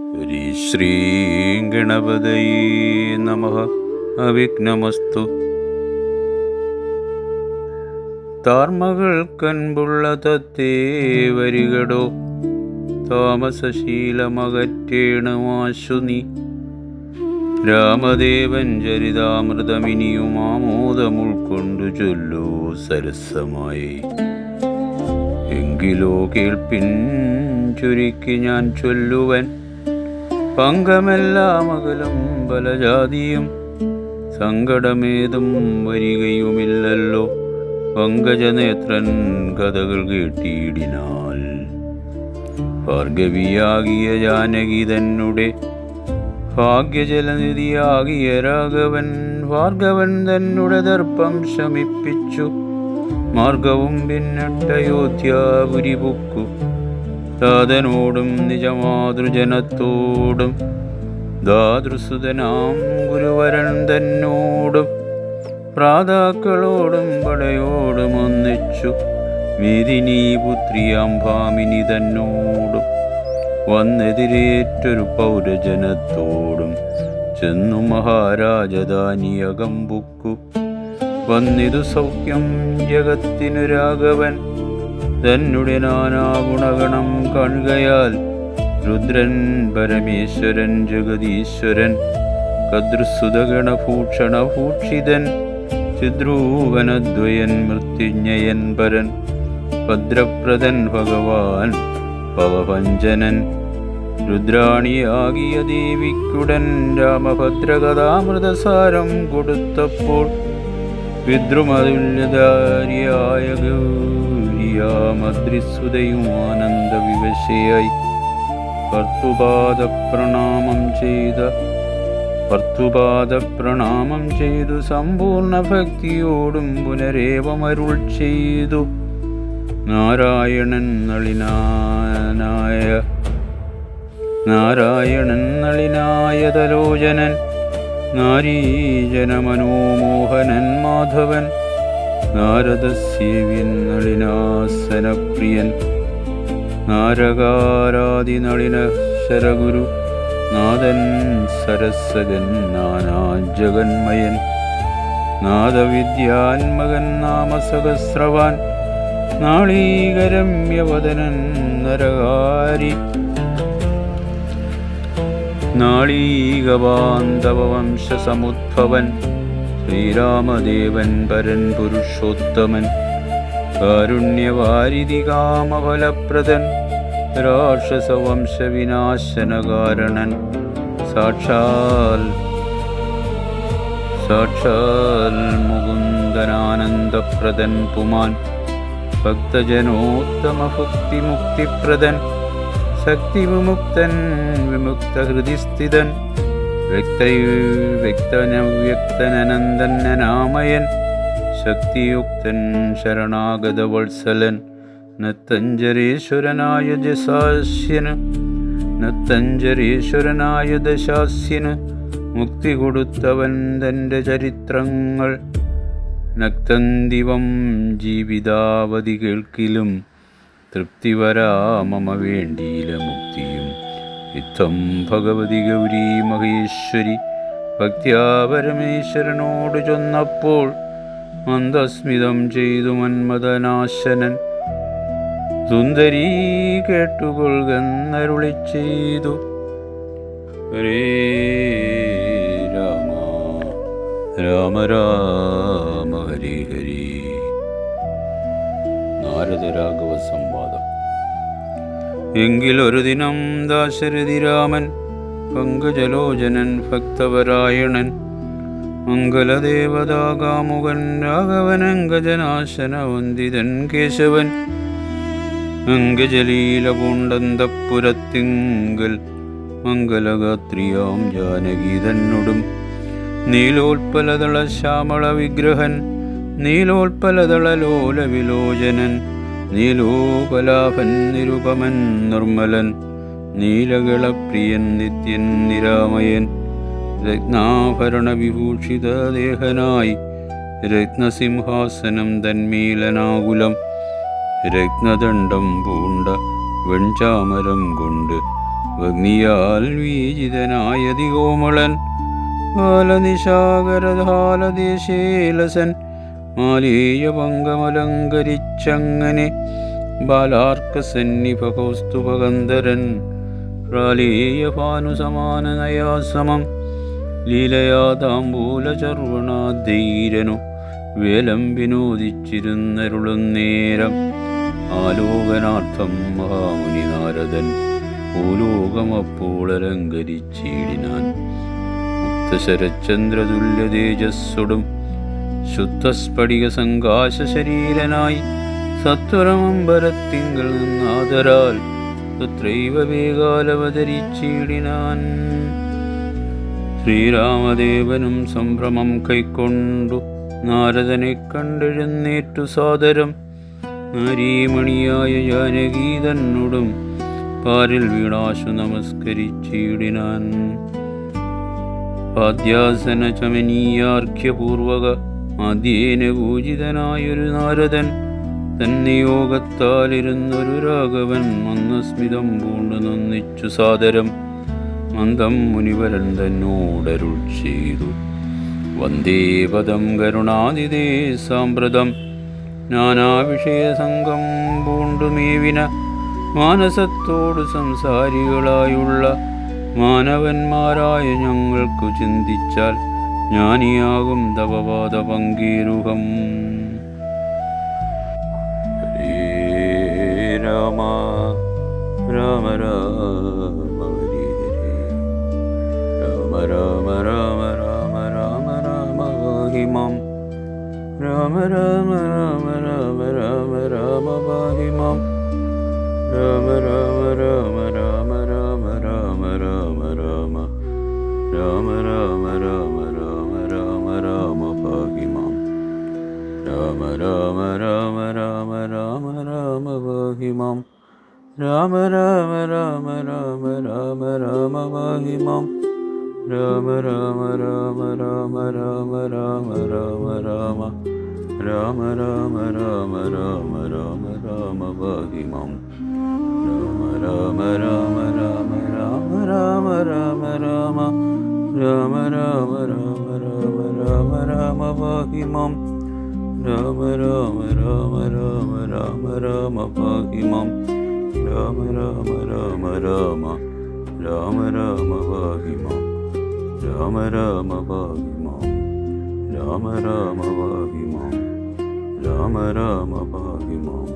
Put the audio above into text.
ശ്രീ ഗണപതയേ നമഃ. അവിഘ്നമസ്തു. താർമകൾ കൻപുള്ള തത്തേ വരികടോ, താമസശീലമകറ്റേണമാശു നീ. രാമദേവൻ ചരിതാമൃതമിനിയും ആമോദമുൾക്കൊണ്ടു ചൊല്ലൂ സരസമായി. എങ്കിലോ കേൾപ്പിൻ ചുരുക്കി ഞാൻ ചൊല്ലുവൻ, പങ്കമെല്ലാം അകലം പലജാതിയും സങ്കടമേതും വരികയുമില്ലല്ലോ. പങ്കജനേത്രൻ കഥകൾ കേട്ടിടിനാൽ, ഭാർഗവിയാകിയ ജാനകി തന്നെ ഭാഗ്യജലനിധിയാകിയ രാഘവൻ. ഭാർഗവൻ തന്നെ ദർപ്പം ശമിപ്പിച്ചു, മാർഗവും പിന്നിട്ടയോധ്യാപുരി പൊക്കു. താതനോടും നിജമാതൃജനത്തോടും ദാതൃസുതനാം ഗുരുവരൻ തന്നോടും പ്രാതാക്കളോടും പടയോടും ഒന്നിച്ചു. മേദിനീ പുത്രിയാം ഭാമിനി തന്നോടും വന്നെതിരേറ്റൊരു പൗരജനത്തോടും ചെന്നു മഹാരാജധാനിയകം പൊക്കു. വന്നിതു സൗഖ്യം ജഗത്തിനു രാഘവൻ, തന്നെ നാനാഗുണഗണം കാണുകയാൽ. രുദ്രൻ പരമേശ്വരൻ ജഗദീശ്വരൻ, കദ്രുസുതഗണഭൂഷണഭൂഷിതൻ, ചിദ്രൂപനദ്വയൻ മൃത്യുഞ്ജയൻ പരൻ, ഭദ്രപ്രദൻ ഭഗവാൻ ഭവഭഞ്ജനൻ. രുദ്രാണിയാകിയ ദേവിക്കുടൻ രാമഭദ്രകഥാമൃതസാരം കൊടുത്തപ്പോൾ, വിദ്രുമതുല്യധാരിയായ ഗൗരിയാമദ്രിസുതയും ആനന്ദവിവശയായി ഭർത്തുപാദപ്രണാമം ചെയ്തു സമ്പൂർണ്ണ ഭക്തിയോടും പുനരേവമരുൾ ചെയ്തു. നാരായണൻ നളിനായ തലോചനൻ, നാരീജന മനോമോഹനൻ മാധവൻ, നാരദസേവ്യൻ നളിനാസനപ്രിയൻ, നാരകാരാദി നളിന ശരഗുരു നാഥൻ സരസകൻ നാനാജഗന്മയൻ, നാദവിദ്യാൻമകൻ നാമസഹസ്രവാൻ, നാളീകരമ്യവദനൻ നരകാരി, നാളീകവാന്തവംശസമുദ്ഭവൻ, ശ്രീരാമദേവൻ പരൻ പുരുഷോത്തമൻ, കാരുണ്യവാരിധി കാമഫലപ്രദൻ, രാക്ഷസവംശവിനാശനകാരണൻ, സാക്ഷാൽ മുകുന്ദനാനന്ദപ്രദൻ പുമാൻ, ഭക്തജനോത്തമഭുക്തിമുക്തിപ്രദൻ, ശക്തിവിമുക്തൻ വിമുക്തഹൃദിസ്ഥിതൻ, വ്യക്തനവ്യക്തനനന്ദനാമയൻ, ശക്തിയുക്തൻ ശരണാഗതവത്സലൻ, നത്തഞ്ജരീശ്വരനായ ദശാസ്യന് മുക്തി കൊടുത്തവൻ തൻ്റെ ചരിത്രങ്ങൾ. നക്തന്തിവം ജീവിതാവധി കേൾക്കിലും തൃപ്തിവരാമമ വേണ്ടിയില മുക്തിയും. ഇത്തം ഭഗവതി ഗൗരി മഹേശ്വരി ഭക്ത്യാ പരമേശ്വരനോട് ചൊന്നപ്പോൾ, മന്ദസ്മിതം ചെയ്തു മന്മഥനാശനൻ. സുന്ദരീ കേട്ടുകൊള്ളുന്നരുളി ചെയ്തു. ഹരേ രാമ രാമ രാമ ഹരി ഹരി. നാരദരാഘവ സംവാദം. എങ്കിലൊരു ദിനം ദാശരഥി രാമൻ, പങ്കജലോചനൻ ഭക്തപരായണൻ, മംഗലദേവതാകാമുകൻ രാഘവൻ, അങ്കജനാശനവന്ദിതൻ കേശവൻ, അങ്കജലീല പൂണ്ടന്തപ്പുരത്തിങ്കൽ മംഗലഗാത്രിയാം ജാനകി തന്നോടും, നീലോത്പലദള ശ്യാമള വിഗ്രഹൻ, നീലോത്പലദളലോല വിലോചനൻ, നീലോപലാഭൻ നിരുപമൻ നിർമ്മലൻ, നീലകളപ്രിയൻ നിത്യൻ നിരാമയൻ, രത്നാഭരണ വിഭൂഷിത ദേഹനായി, രത്നസിംഹാസനം തന്മീലനാകുലം, രത്നദണ്ഡം പൂണ്ട വെൺചാമരം കൊണ്ട് ഭഗ്നിയാൽ വീജിതനായ ദിഗോമളൻ ബാലനിശാകരധാലദേശേലസൻ മാലേയ പങ്കമലങ്കരിച്ചങ്ങനെ ബാലാർക്കസന്നിഭകൗസ്തുഭഗന്ധരൻ പ്രാലേയ ഭാനുസമാനനയാസമം ലീലയാ താംബൂലചർവണാധൈരനു വേലം വിനോദിച്ചിരുന്നരുളുന്നേരം ആലോകനാർത്ഥം മഹാമുനി നാരദൻ ഭൂലോകമപ്പോളലങ്കരിച്ചിടിനാൻ. മുക്തശരചന്ദ്രതുല്യ തേജസ്സൊടും ശുദ്ധസ്ഫടിക സങ്കാശ ശരീരനായി സത്വരമമ്പരത്തിങ്കൽ നിന്നാദരാൽ തത്രൈവ വേഗാലവതരിച്ചിടിനാൻ. ശ്രീരാമദേവനും സംഭ്രമം കൈക്കൊണ്ടു നാരദനെ കണ്ടെഴുന്നേറ്റു സാദരം നാരീമണിയായ ജാനകി തന്നോടും പാരിൽ വീണാശു നമസ്കരിച്ചിടിനാൻ. പാദ്യാസന ചമനീയാർഘ്യപൂർവക ആദ്യേന പൂജിതനായൊരു നാരദൻ തന്നിയോഗത്താലിരുന്നൊരു രാഘവൻ മന്ദസ്മിതം പൂണ്ടു നന്ദിച്ചു സാദരം മന്ദം മുനിവരൻ തന്നോടരുൾ ചെയ്തു. വന്ദേ പദം കരുണാനിധേ സാമ്പ്രതം നാനാവിഷയസംഗം പൂണ്ടുമേവിന മാനസത്തോടു സംസാരികളായുള്ള മാനവന്മാരായ ഞങ്ങൾക്കു ചിന്തിച്ചാൽ ജ്ഞാനിയാകും തവപാദ പങ്കീരുഹം. ഹരേ രാമ രാമ രാമ ഹരേ ഹരേ രാമ രാമ രാമ രാമ രാമ രാമ പാഹി മാം. രാമ രാമ രാമ രാമ രാമ രാമ പാഹി മാം. രാമ രാമ രാമ രാമ രാമ രാമ രാമ രാമ രാമ രാമ രാമ രാമ രാമ രാമ പാഹി മാം. രാമ രാമ രാമ രാമ രാമ രാമ പാഹി മാം. രാമ രാമ രാമ രാമ രാമ രാമ പാഹി മാം. രാമ രാമ രാമ രാമ രാമ രാമ രാമ രാമ രാമ രാമ രാമ രാമ രാമ രാമ പാഹി മാം. രാമ രാമ രാമ രാമ രാമ രാമ രാമ രാമ രാമ രാമ രാമ രാമ രാമ രാമ പാഹി മാം. രാമ രാമ രാമ രാമ രാമ രാമ പാഹി മാം. രാമ രാമ രാമ രാമ രാമ രാമ പാഹി മാം. രാമ രാമ പാഹി മാം. രാമ രാമ പാഹി മാം. രാമ രാമ പാഹി മാം.